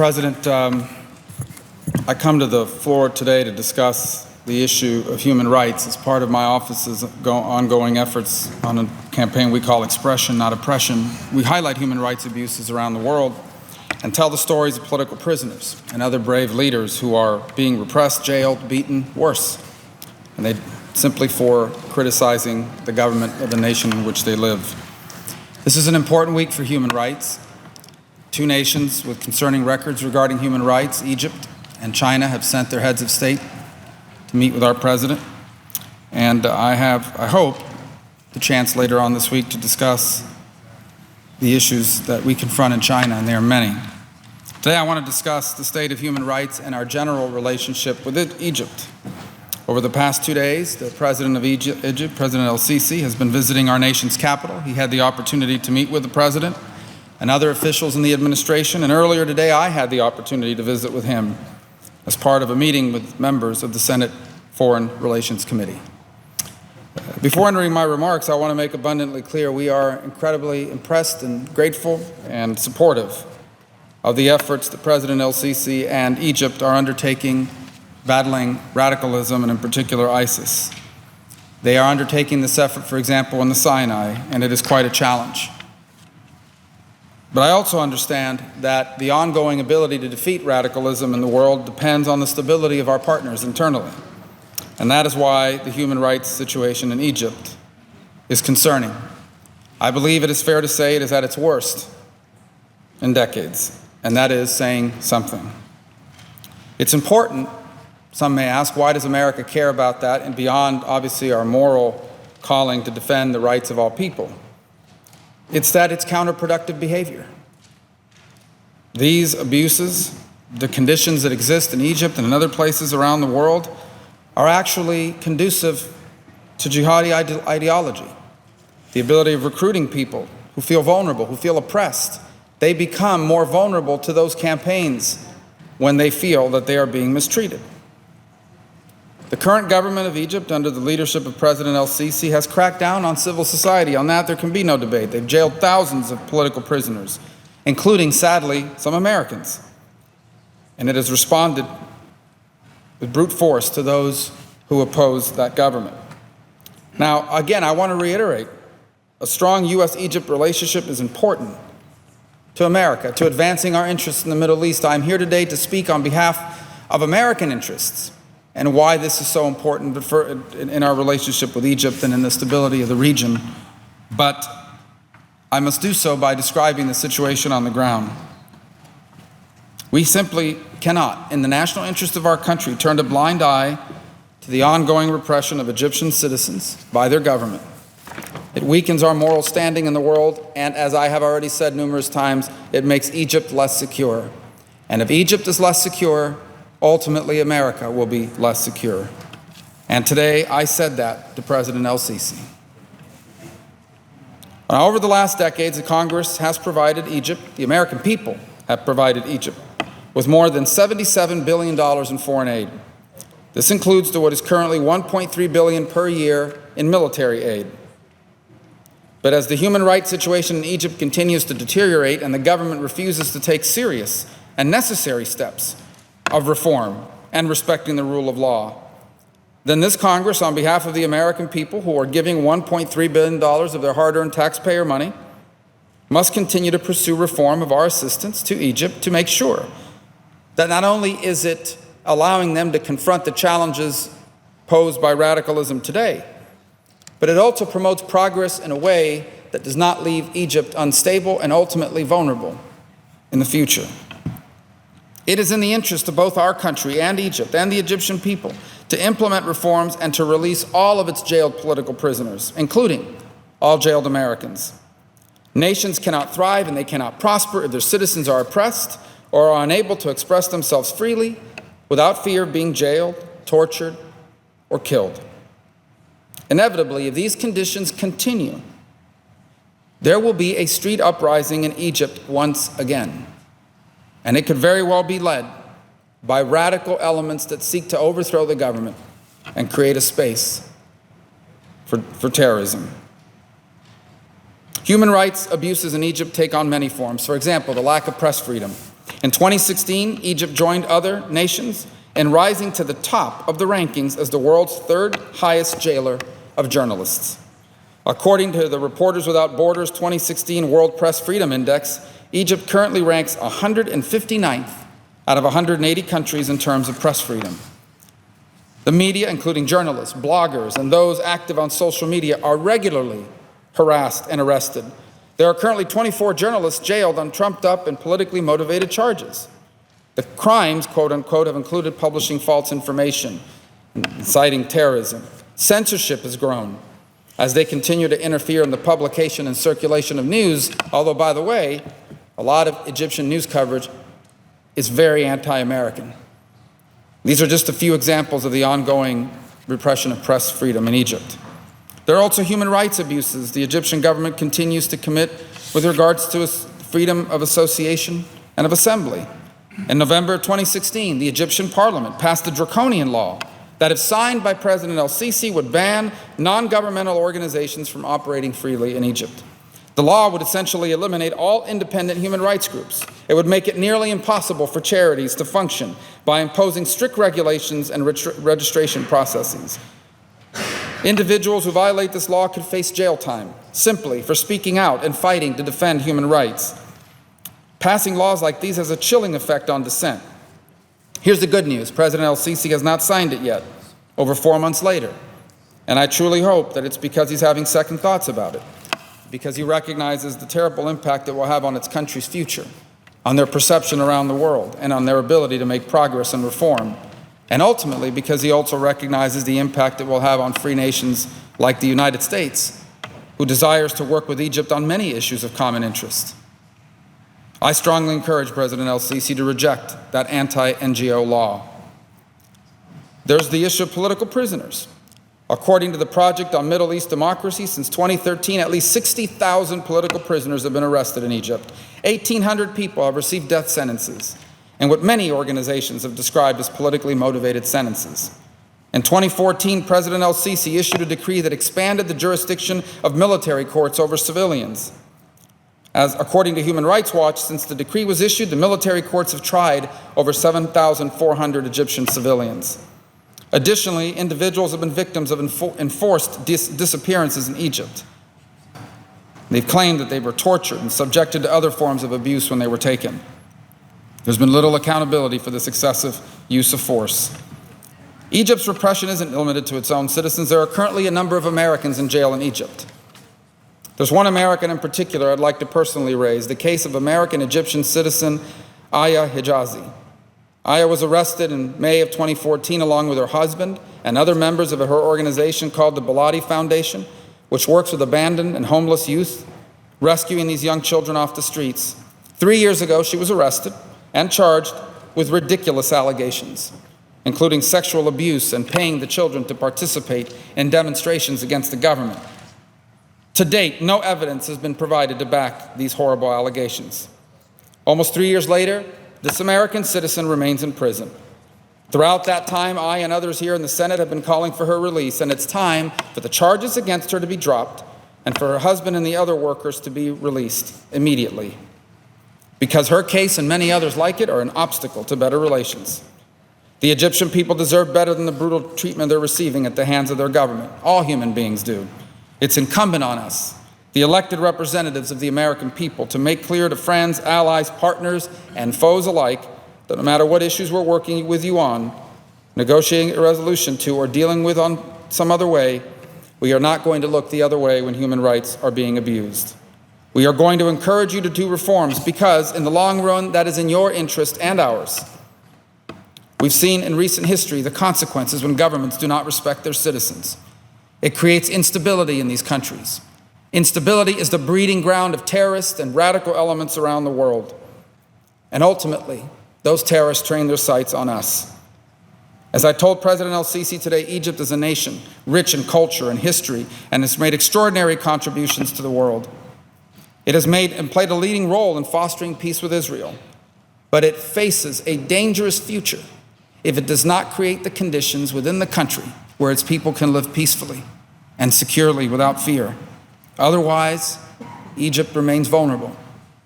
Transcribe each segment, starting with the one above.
Mr. President, I come to the floor today to discuss the issue of human rights as part of my office's ongoing efforts on a campaign we call Expression, Not Oppression. We highlight human rights abuses around the world and tell the stories of political prisoners and other brave leaders who are being repressed, jailed, beaten, worse, and they simply for criticizing the government of the nation in which they live. This is an important week for human rights. Two nations with concerning records regarding human rights, Egypt and China, have sent their heads of state to meet with our president. And I hope, the chance later on this week to discuss the issues that we confront in China, and there are many. Today I want to discuss the state of human rights and our general relationship with Egypt. Over the past 2 days, the president of Egypt, President El-Sisi, has been visiting our nation's capital. He had the opportunity to meet with the president and other officials in the administration, and earlier today I had the opportunity to visit with him as part of a meeting with members of the Senate Foreign Relations Committee. Before entering my remarks, I want to make abundantly clear we are incredibly impressed and grateful and supportive of the efforts that President El-Sisi and Egypt are undertaking battling radicalism and in particular ISIS. They are undertaking this effort, for example, in the Sinai, and it is quite a challenge. But I also understand that the ongoing ability to defeat radicalism in the world depends on the stability of our partners internally. And that is why the human rights situation in Egypt is concerning. I believe it is fair to say it is at its worst in decades, and that is saying something. It's important, some may ask, why does America care about that, and beyond, obviously, our moral calling to defend the rights of all people? It's that it's counterproductive behavior. These abuses, the conditions that exist in Egypt and in other places around the world, are actually conducive to jihadi ideology. The ability of recruiting people who feel vulnerable, who feel oppressed. They become more vulnerable to those campaigns when they feel that they are being mistreated. The current government of Egypt, under the leadership of President El-Sisi, has cracked down on civil society. On that, there can be no debate. They've jailed thousands of political prisoners, including, sadly, some Americans. And it has responded with brute force to those who oppose that government. Now, again, I want to reiterate, a strong U.S.-Egypt relationship is important to America, to advancing our interests in the Middle East. I'm here today to speak on behalf of American interests and why this is so important in our relationship with Egypt and in the stability of the region. But I must do so by describing the situation on the ground. We simply cannot, in the national interest of our country, turn a blind eye to the ongoing repression of Egyptian citizens by their government. It weakens our moral standing in the world, and as I have already said numerous times, it makes Egypt less secure. And if Egypt is less secure, ultimately America will be less secure. And today I said that to President El-Sisi. Now, over the last decades, the Congress has provided Egypt, the American people have provided Egypt, with more than $77 billion in foreign aid. This includes what is currently $1.3 billion per year in military aid. But as the human rights situation in Egypt continues to deteriorate and the government refuses to take serious and necessary steps of reform and respecting the rule of law, then this Congress, on behalf of the American people who are giving $1.3 billion of their hard-earned taxpayer money, must continue to pursue reform of our assistance to Egypt to make sure that not only is it allowing them to confront the challenges posed by radicalism today, but it also promotes progress in a way that does not leave Egypt unstable and ultimately vulnerable in the future. It is in the interest of both our country and Egypt and the Egyptian people to implement reforms and to release all of its jailed political prisoners, including all jailed Americans. Nations cannot thrive and they cannot prosper if their citizens are oppressed or are unable to express themselves freely without fear of being jailed, tortured, or killed. Inevitably, if these conditions continue, there will be a street uprising in Egypt once again. And it could very well be led by radical elements that seek to overthrow the government and create a space for terrorism. Human rights abuses in Egypt take on many forms. For example, the lack of press freedom In 2016, Egypt joined other nations in rising to the top of the rankings as the world's third highest jailer of journalists. According to the Reporters Without Borders 2016 World Press Freedom Index, Egypt currently ranks 159th out of 180 countries in terms of press freedom. The media, including journalists, bloggers, and those active on social media, are regularly harassed and arrested. There are currently 24 journalists jailed on trumped-up and politically motivated charges. The crimes, quote unquote, have included publishing false information, inciting terrorism. Censorship has grown as they continue to interfere in the publication and circulation of news, although, by the way, a lot of Egyptian news coverage is very anti-American. These are just a few examples of the ongoing repression of press freedom in Egypt. There are also human rights abuses the Egyptian government continues to commit with regards to freedom of association and of assembly. In November 2016, the Egyptian parliament passed a draconian law that, if signed by President el-Sisi, would ban non-governmental organizations from operating freely in Egypt. The law would essentially eliminate all independent human rights groups. It would make it nearly impossible for charities to function by imposing strict regulations and registration processes. Individuals who violate this law could face jail time simply for speaking out and fighting to defend human rights. Passing laws like these has a chilling effect on dissent. Here's the good news. President el-Sisi has not signed it yet, over 4 months later. And I truly hope that it's because he's having second thoughts about it, because he recognizes the terrible impact it will have on its country's future, on their perception around the world, and on their ability to make progress and reform. And ultimately, because he also recognizes the impact it will have on free nations like the United States, who desires to work with Egypt on many issues of common interest. I strongly encourage President el-Sisi to reject that anti-NGO law. There's the issue of political prisoners. According to the Project on Middle East Democracy, since 2013, at least 60,000 political prisoners have been arrested in Egypt. 1,800 people have received death sentences, and what many organizations have described as politically motivated sentences. In 2014, President el-Sisi issued a decree that expanded the jurisdiction of military courts over civilians. As according to Human Rights Watch, since the decree was issued, the military courts have tried over 7,400 Egyptian civilians. Additionally, individuals have been victims of enforced disappearances in Egypt. They've claimed that they were tortured and subjected to other forms of abuse when they were taken. There's been little accountability for this excessive use of force. Egypt's repression isn't limited to its own citizens. There are currently a number of Americans in jail in Egypt. There's one American in particular I'd like to personally raise, the case of American-Egyptian citizen Aya Hijazi. Aya was arrested in May of 2014 along with her husband and other members of her organization called the Baladi Foundation, which works with abandoned and homeless youth, rescuing these young children off the streets. 3 years ago, she was arrested and charged with ridiculous allegations, including sexual abuse and paying the children to participate in demonstrations against the government. To date, no evidence has been provided to back these horrible allegations. Almost 3 years later, this American citizen remains in prison. Throughout that time, I and others here in the Senate have been calling for her release, and it's time for the charges against her to be dropped and for her husband and the other workers to be released immediately, because her case and many others like it are an obstacle to better relations. The Egyptian people deserve better than the brutal treatment they're receiving at the hands of their government. All human beings do. It's incumbent on us, the elected representatives of the American people, to make clear to friends, allies, partners, and foes alike that no matter what issues we're working with you on, negotiating a resolution to, or dealing with on some other way, we are not going to look the other way when human rights are being abused. We are going to encourage you to do reforms because, in the long run, that is in your interest and ours. We've seen in recent history the consequences when governments do not respect their citizens. It creates instability in these countries. Instability is the breeding ground of terrorists and radical elements around the world. And ultimately, those terrorists train their sights on us. As I told President el-Sisi today, Egypt is a nation rich in culture and history and has made extraordinary contributions to the world. It has made and played a leading role in fostering peace with Israel. But it faces a dangerous future if it does not create the conditions within the country where its people can live peacefully and securely without fear. Otherwise, Egypt remains vulnerable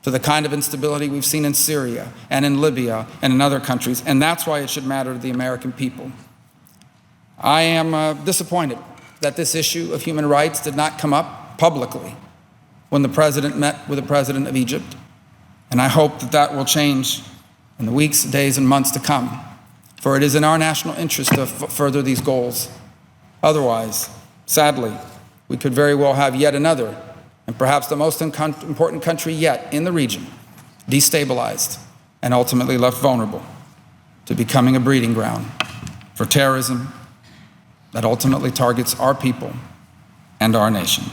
to the kind of instability we've seen in Syria and in Libya and in other countries, and that's why it should matter to the American people. I am disappointed that this issue of human rights did not come up publicly when the president met with the president of Egypt, and I hope that that will change in the weeks, days, and months to come, for it is in our national interest to further these goals. Otherwise, sadly, we could very well have yet another, and perhaps the most important country yet in the region, destabilized and ultimately left vulnerable to becoming a breeding ground for terrorism that ultimately targets our people and our nation.